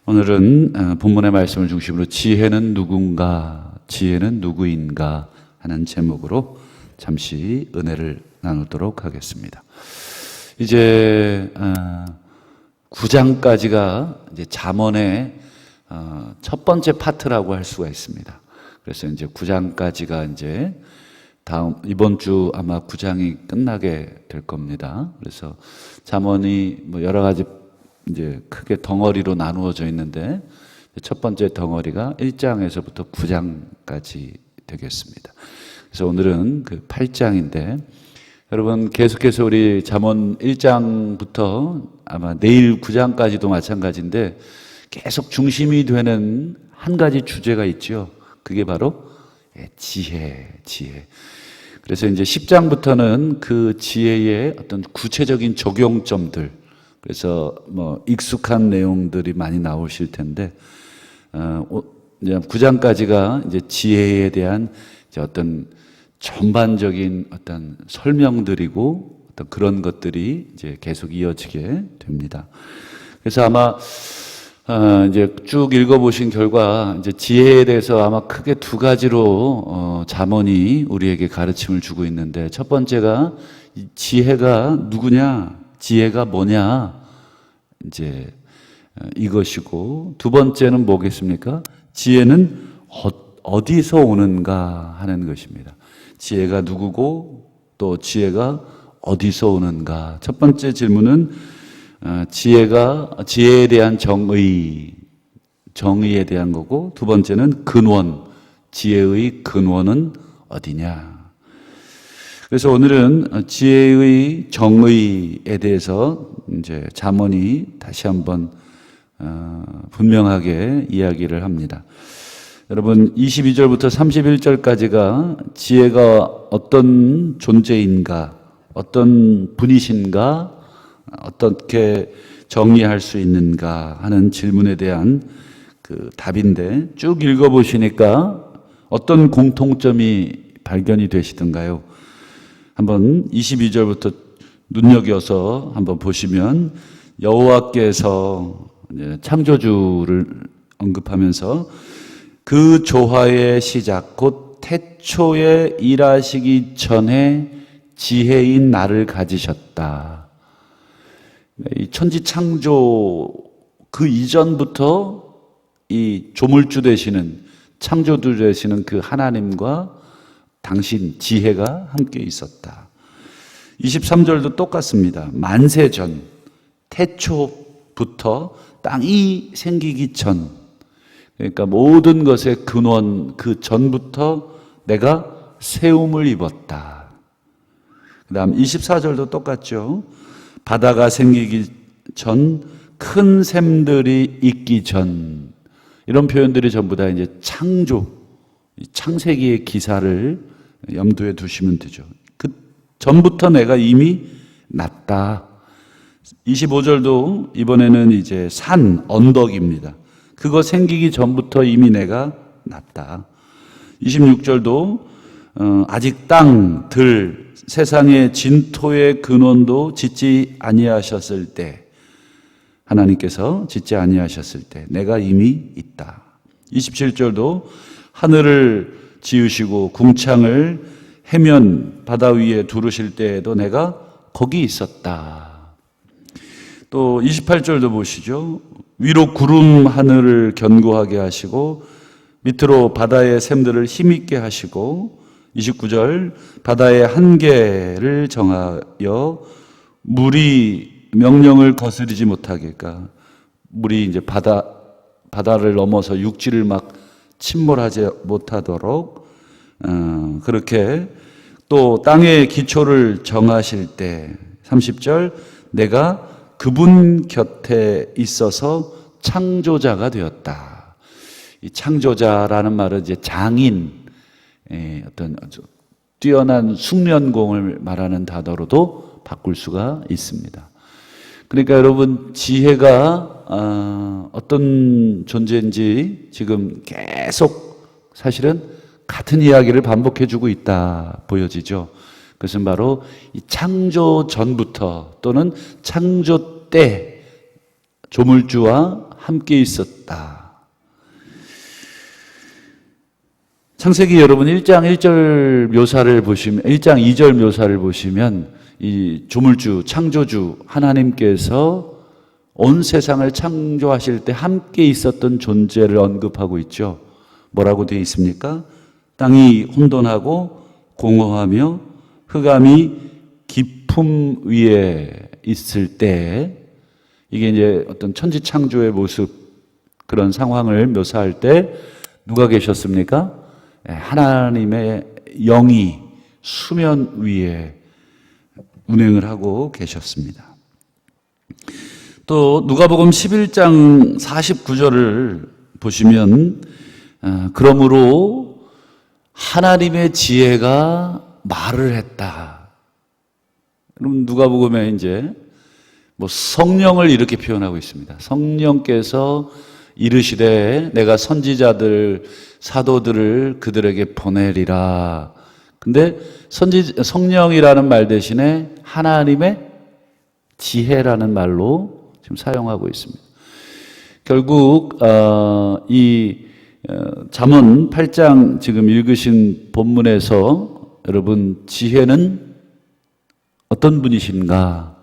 오늘은 본문의 말씀을 중심으로 지혜는 누군가, 지혜는 누구인가 하는 제목으로 잠시 은혜를 나누도록 하겠습니다. 이제 9장까지가 이제 잠언의 첫 번째 파트라고 할 수가 있습니다. 그래서 이제 9장까지가 이제 이번 주 아마 9장이 끝나게 될 겁니다. 그래서 잠언이 뭐 여러 가지 이제 크게 덩어리로 나누어져 있는데 첫 번째 덩어리가 1장에서부터 9장까지 되겠습니다. 그래서 오늘은 그 8장인데 여러분 계속해서 우리 잠언 1장부터 아마 내일 9장까지도 마찬가지인데 계속 중심이 되는 한 가지 주제가 있죠. 그게 바로 지혜. 그래서 이제 10장부터는 그 지혜의 어떤 구체적인 적용점들, 그래서 뭐 익숙한 내용들이 많이 나오실 텐데 9장까지가 이제 지혜에 대한 이제 어떤 전반적인 어떤 설명들이고 어떤 그런 것들이 이제 계속 이어지게 됩니다. 그래서 아마 이제 쭉 읽어보신 결과 이제 지혜에 대해서 아마 크게 두 가지로 잠언이 우리에게 가르침을 주고 있는데, 첫 번째가 이 지혜가 누구냐, 지혜가 뭐냐, 이제 이것이고, 두 번째는 뭐겠습니까? 지혜는 어디서 오는가 하는 것입니다. 지혜가 누구고 또 지혜가 어디서 오는가. 첫 번째 질문은 지혜에 대한 정의에 대한 거고, 두 번째는 근원, 지혜의 근원은 어디냐. 그래서 오늘은 지혜의 정의에 대해서 이제 잠언이 다시 한번 분명하게 이야기를 합니다. 여러분 22절부터 31절까지가 지혜가 어떤 존재인가, 어떤 분이신가, 어떻게 정리할 수 있는가 하는 질문에 대한 그 답인데, 쭉 읽어보시니까 어떤 공통점이 발견이 되시던가요? 한번 22절부터 눈여겨서 한번 보시면, 여호와께서 창조주를 언급하면서 그 조화의 시작 곧 태초에 일하시기 전에 지혜인 나를 가지셨다. 이 천지 창조 그 이전부터 이 조물주 되시는, 창조주 되시는 그 하나님과 당신 지혜가 함께 있었다. 23절도 똑같습니다. 만세 전, 태초부터 땅이 생기기 전, 그러니까 모든 것의 근원, 그 전부터 내가 세움을 입었다. 그 다음 24절도 똑같죠. 바다가 생기기 전, 큰 샘들이 있기 전, 이런 표현들이 전부 다 이제 창조, 창세기의 기사를 염두에 두시면 되죠. 그 전부터 내가 이미 났다. 25절도 이번에는 이제 산, 언덕입니다. 그거 생기기 전부터 이미 내가 났다. 26절도 아직 땅, 들, 세상의 진토의 근원도 짓지 아니하셨을 때, 하나님께서 짓지 아니하셨을 때 내가 이미 있다. 27절도 하늘을 지으시고 궁창을 해면 바다 위에 두르실 때에도 내가 거기 있었다. 또 28절도 보시죠. 위로 구름 하늘을 견고하게 하시고 밑으로 바다의 샘들을 힘있게 하시고, 29절 바다의 한계를 정하여 물이 명령을 거스르지 못하게, 그러니까 물이 이제 바다를 넘어서 육지를 막 침몰하지 못하도록 그렇게 또 땅의 기초를 정하실 때, 30절 내가 그분 곁에 있어서 창조자가 되었다. 이 창조자라는 말은 이제 장인, 어떤 아주 뛰어난 숙련공을 말하는 단어로도 바꿀 수가 있습니다. 그러니까 여러분 지혜가 어떤 존재인지 지금 계속 사실은 같은 이야기를 반복해주고 있다 보여지죠. 그것은 바로 이 창조 전부터 또는 창조 때 조물주와 함께 있었다. 창세기 여러분 1장 1절 묘사를 보시면 1장 2절 묘사를 보시면 이 조물주 창조주 하나님께서 온 세상을 창조하실 때 함께 있었던 존재를 언급하고 있죠. 뭐라고 되어 있습니까? 땅이 혼돈하고 공허하며 흑암이 깊음 위에 있을 때, 이게 이제 어떤 천지 창조의 모습, 그런 상황을 묘사할 때 누가 계셨습니까? 하나님의 영이 수면 위에 운행을 하고 계셨습니다. 또 누가복음 11장 49절을 보시면 그러므로 하나님의 지혜가 말을 했다. 그럼 누가복음에 이제 뭐 성령을 이렇게 표현하고 있습니다. 성령께서 이르시되 내가 선지자들 사도들을 그들에게 보내리라. 근데 성령이라는 말 대신에 하나님의 지혜라는 말로 지금 사용하고 있습니다. 결국 이 잠언 8장 지금 읽으신 본문에서 여러분 지혜는 어떤 분이신가?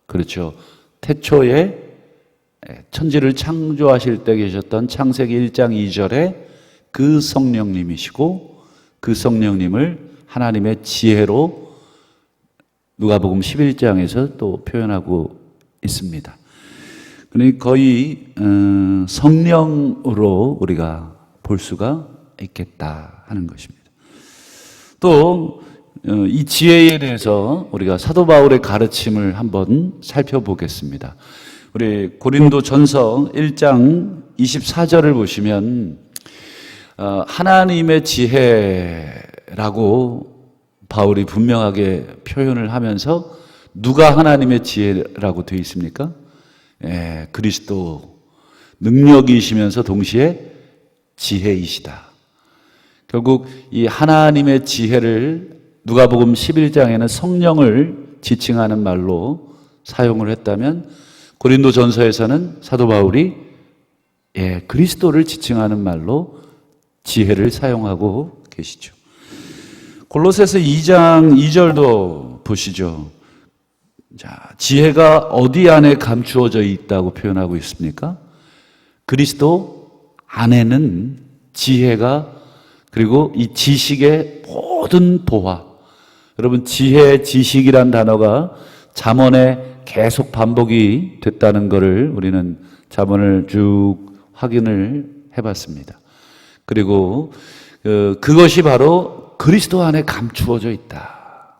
그렇죠. 태초에 천지를 창조하실 때 계셨던 창세기 1장 2절에 그 성령님이시고 그 성령님을 하나님의 지혜로 누가복음 11장에서 또 표현하고 있습니다. 그러니까 거의 성령으로 우리가 볼 수가 있겠다 하는 것입니다. 또 이 지혜에 대해서 우리가 사도 바울의 가르침을 한번 살펴보겠습니다. 우리 고린도 전서 1장 24절을 보시면 하나님의 지혜라고 바울이 분명하게 표현을 하면서 누가 하나님의 지혜라고 되어 있습니까? 그리스도 능력이시면서 동시에 지혜이시다. 결국 이 하나님의 지혜를 누가복음 11장에는 성령을 지칭하는 말로 사용을 했다면 고린도 전서에서는 사도 바울이 그리스도를 지칭하는 말로 지혜를 사용하고 계시죠. 골로새서 2장 2절도 보시죠. 자, 지혜가 어디 안에 감추어져 있다고 표현하고 있습니까? 그리스도 안에는 지혜가, 그리고 이 지식의 모든 보화. 여러분, 지혜, 지식이란 단어가 잠언에 계속 반복이 됐다는 것을 우리는 잠언을 쭉 확인을 해봤습니다. 그리고 그것이 바로 그리스도 안에 감추어져 있다.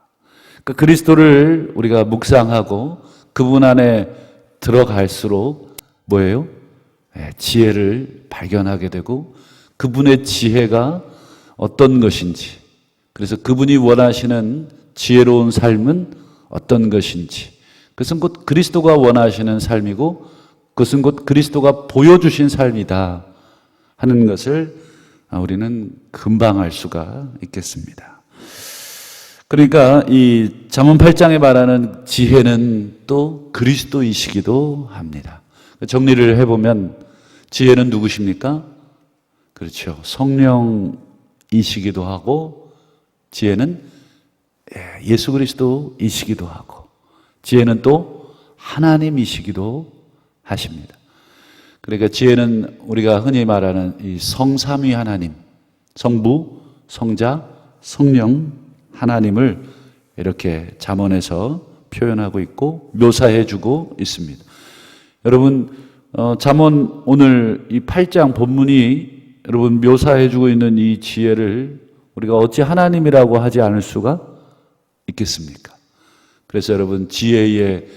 그 그리스도를 우리가 묵상하고 그분 안에 들어갈수록 뭐예요? 지혜를 발견하게 되고 그분의 지혜가 어떤 것인지, 그래서 그분이 원하시는 지혜로운 삶은 어떤 것인지, 그것은 곧 그리스도가 원하시는 삶이고 그것은 곧 그리스도가 보여주신 삶이다 하는 것을 우리는 금방 알 수가 있겠습니다. 그러니까 이 잠언 8장에 말하는 지혜는 또 그리스도이시기도 합니다. 정리를 해보면 지혜는 누구십니까? 그렇죠. 성령이시기도 하고, 지혜는 예수 그리스도이시기도 하고, 지혜는 또 하나님이시기도 하십니다. 그러니까 지혜는 우리가 흔히 말하는 이 성삼위 하나님, 성부, 성자, 성령 하나님을 이렇게 잠언에서 표현하고 있고 묘사해주고 있습니다. 여러분, 잠언 오늘 이 8장 본문이 여러분 묘사해주고 있는 이 지혜를 우리가 어찌 하나님이라고 하지 않을 수가 있겠습니까? 그래서 여러분, 지혜의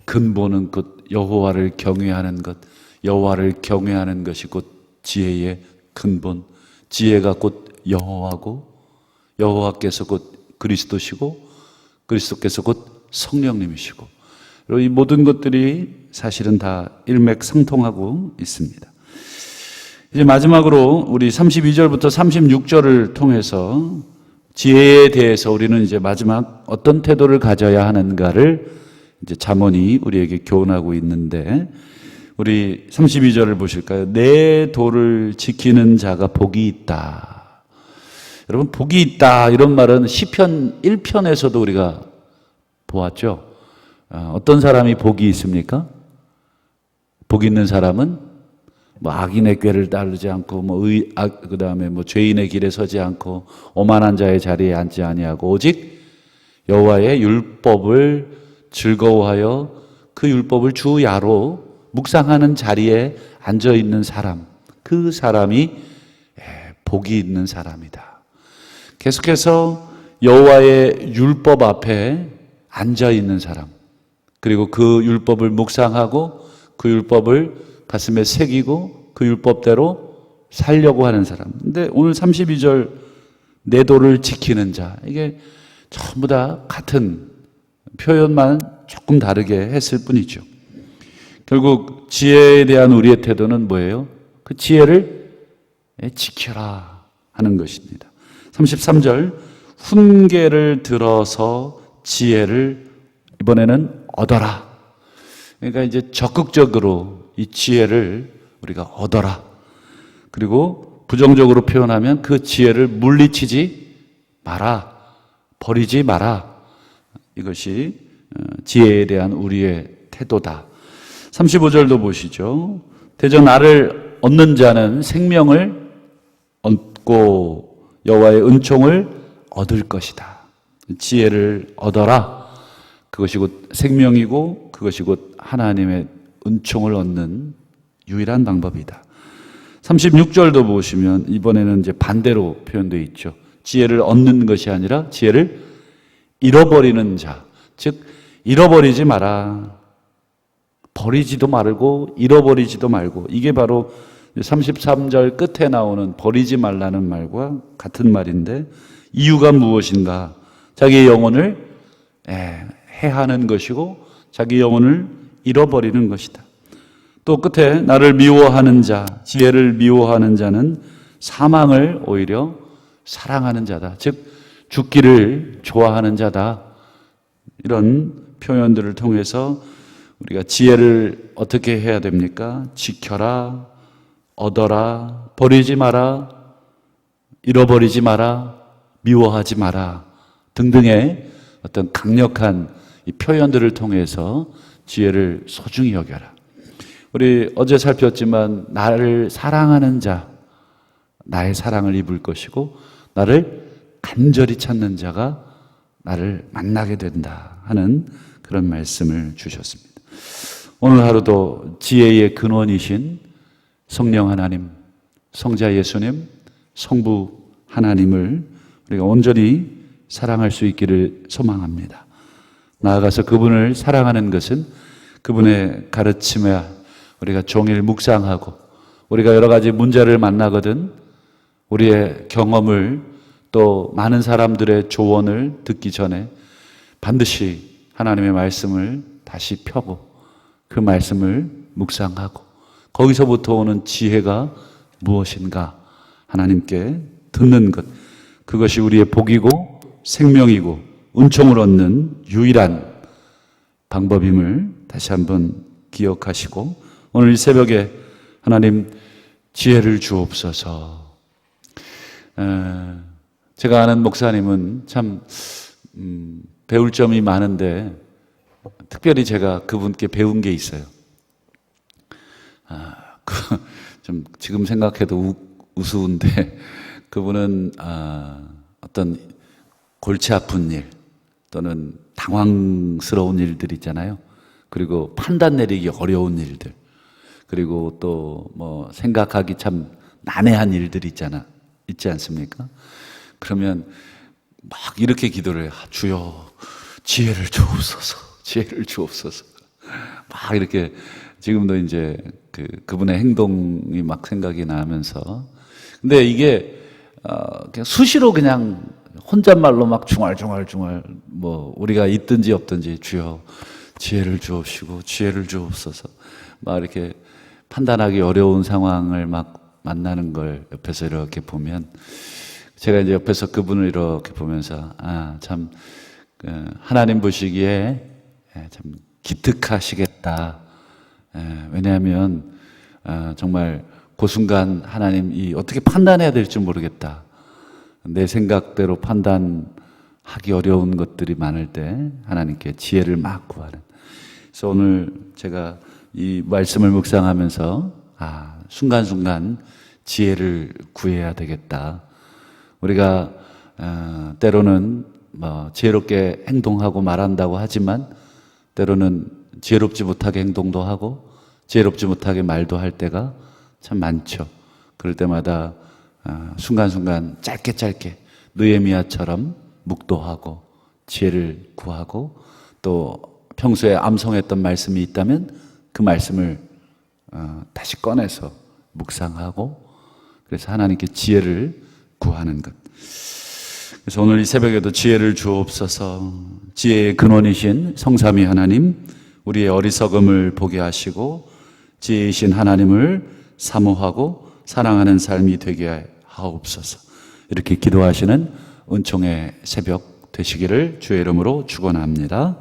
근본은 곧 여호와를 경외하는 것, 여호와를 경외하는 것이 곧 지혜의 근본. 지혜가 곧 여호와고, 여호와께서 곧 그리스도시고, 그리스도께서 곧 성령님이시고, 그리고 이 모든 것들이 사실은 다 일맥상통하고 있습니다. 이제 마지막으로 우리 32절부터 36절을 통해서 지혜에 대해서 우리는 이제 마지막 어떤 태도를 가져야 하는가를 이제 잠언이 우리에게 교훈하고 있는데, 우리 32절을 보실까요? 내 도를 지키는 자가 복이 있다. 여러분, 복이 있다 이런 말은 시편 1편에서도 우리가 보았죠. 어떤 사람이 복이 있습니까? 복 있는 사람은 뭐 악인의 꾀를 따르지 않고 그다음에 뭐 죄인의 길에 서지 않고 오만한 자의 자리에 앉지 아니하고 오직 여호와의 율법을 즐거워하여 그 율법을 주 야로 묵상하는 자리에 앉아 있는 사람, 그 사람이 복이 있는 사람이다. 계속해서 여호와의 율법 앞에 앉아 있는 사람, 그리고 그 율법을 묵상하고 그 율법을 가슴에 새기고 그 율법대로 살려고 하는 사람. 근데 오늘 32절 내 도를 지키는 자, 이게 전부 다 같은 표현만 조금 다르게 했을 뿐이죠. 결국 지혜에 대한 우리의 태도는 뭐예요? 그 지혜를 지켜라 하는 것입니다. 33절 훈계를 들어서 지혜를 이번에는 얻어라. 그러니까 이제 적극적으로 이 지혜를 우리가 얻어라. 그리고 부정적으로 표현하면 그 지혜를 물리치지 마라. 버리지 마라. 이것이 지혜에 대한 우리의 태도다. 35절도 보시죠. 대저 나를 얻는 자는 생명을 얻고 여호와의 은총을 얻을 것이다. 지혜를 얻어라. 그것이 곧 생명이고 그것이 곧 하나님의 은총을 얻는 유일한 방법이다. 36절도 보시면 이번에는 이제 반대로 표현되어 있죠. 지혜를 얻는 것이 아니라 지혜를 잃어버리는 자. 즉 잃어버리지 마라. 버리지도 말고 잃어버리지도 말고, 이게 바로 33절 끝에 나오는 버리지 말라는 말과 같은 말인데, 이유가 무엇인가? 자기의 영혼을 해하는 것이고 자기 영혼을 잃어버리는 것이다. 또 끝에 나를 미워하는 자, 지혜를 미워하는 자는 사망을 오히려 사랑하는 자다. 즉 죽기를 좋아하는 자다. 이런 표현들을 통해서 우리가 지혜를 어떻게 해야 됩니까? 지켜라, 얻어라, 버리지 마라, 잃어버리지 마라, 미워하지 마라 등등의 어떤 강력한 이 표현들을 통해서 지혜를 소중히 여겨라. 우리 어제 살폈지만 나를 사랑하는 자, 나의 사랑을 입을 것이고 나를 간절히 찾는 자가 나를 만나게 된다 하는 그런 말씀을 주셨습니다. 오늘 하루도 지혜의 근원이신 성령 하나님, 성자 예수님, 성부 하나님을 우리가 온전히 사랑할 수 있기를 소망합니다. 나아가서 그분을 사랑하는 것은 그분의 가르침에 우리가 종일 묵상하고, 우리가 여러 가지 문제를 만나거든 우리의 경험을 또 많은 사람들의 조언을 듣기 전에 반드시 하나님의 말씀을 다시 펴고 그 말씀을 묵상하고 거기서부터 오는 지혜가 무엇인가 하나님께 듣는 것, 그것이 우리의 복이고 생명이고 은총을 얻는 유일한 방법임을 다시 한번 기억하시고, 오늘 이 새벽에 하나님 지혜를 주옵소서. 제가 아는 목사님은 참 배울 점이 많은데 특별히 제가 그분께 배운 게 있어요. 좀 지금 생각해도 우스운데 그분은 어떤 골치 아픈 일 또는 당황스러운 일들 있잖아요. 그리고 판단 내리기 어려운 일들, 그리고 또 뭐 생각하기 참 난해한 일들이 있지 않습니까? 그러면 막 이렇게 기도를 해요. 주여 지혜를 주옵소서, 지혜를 주옵소서. 막 이렇게 지금도 이제 그분의 행동이 막 생각이 나면서, 근데 이게 그냥 수시로 그냥 혼잣말로 막 중얼중얼 뭐 우리가 있든지 없든지 주여 지혜를 주옵시고 지혜를 주옵소서, 막 이렇게 판단하기 어려운 상황을 막 만나는 걸 옆에서 이렇게 보면, 제가 이제 옆에서 그분을 이렇게 보면서 참 하나님 보시기에 참 기특하시겠다, 왜냐하면 정말 그 순간 하나님 어떻게 판단해야 될지 모르겠다. 내 생각대로 판단하기 어려운 것들이 많을 때 하나님께 지혜를 막 구하는. 그래서 오늘 제가 이 말씀을 묵상하면서 순간순간 지혜를 구해야 되겠다. 우리가 때로는 지혜롭게 행동하고 말한다고 하지만 때로는 지혜롭지 못하게 행동도 하고 지혜롭지 못하게 말도 할 때가 참 많죠. 그럴 때마다 순간순간 짧게 느헤미야처럼 묵도하고 지혜를 구하고 또 평소에 암송했던 말씀이 있다면 그 말씀을 다시 꺼내서 묵상하고 그래서 하나님께 지혜를 구하는 것. 그래서 오늘 이 새벽에도 지혜를 주옵소서. 지혜의 근원이신 성삼위 하나님, 우리의 어리석음을 보게 하시고 지혜이신 하나님을 사모하고 사랑하는 삶이 되게 하옵소서. 이렇게 기도하시는 은총의 새벽 되시기를 주의 이름으로 축원합니다.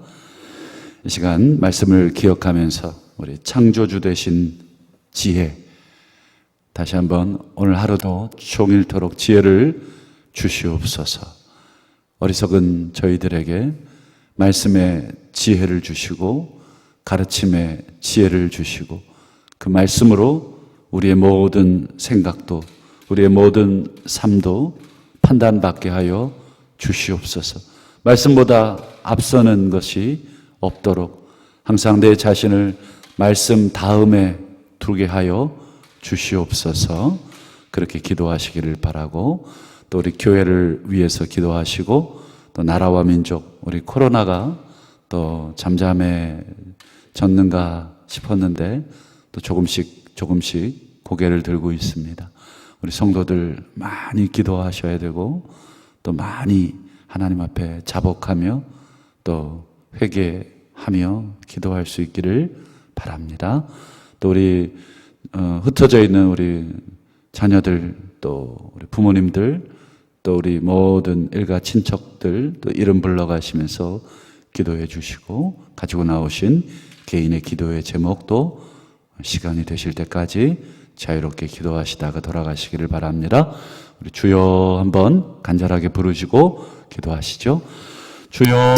이 시간 말씀을 기억하면서 우리 창조주 되신 지혜, 다시 한번 오늘 하루도 종일토록 지혜를 주시옵소서. 어리석은 저희들에게 말씀의 지혜를 주시고 가르침의 지혜를 주시고 그 말씀으로 우리의 모든 생각도 우리의 모든 삶도 판단받게 하여 주시옵소서. 말씀보다 앞서는 것이 없도록 항상 내 자신을 말씀 다음에 두게 하여 주시옵소서. 그렇게 기도하시기를 바라고 또 우리 교회를 위해서 기도하시고 또 나라와 민족, 우리 코로나가 또 잠잠해졌는가 싶었는데 또 조금씩 고개를 들고 있습니다. 우리 성도들 많이 기도하셔야 되고 또 많이 하나님 앞에 자복하며 또 회개하며 기도할 수 있기를 바랍니다. 또 우리 흩어져 있는 우리 자녀들 또 우리 부모님들 또 우리 모든 일가 친척들 또 이름 불러가시면서 기도해 주시고 가지고 나오신 개인의 기도의 제목도 시간이 되실 때까지 자유롭게 기도하시다가 돌아가시기를 바랍니다. 우리 주여 한번 간절하게 부르시고 기도하시죠. 주여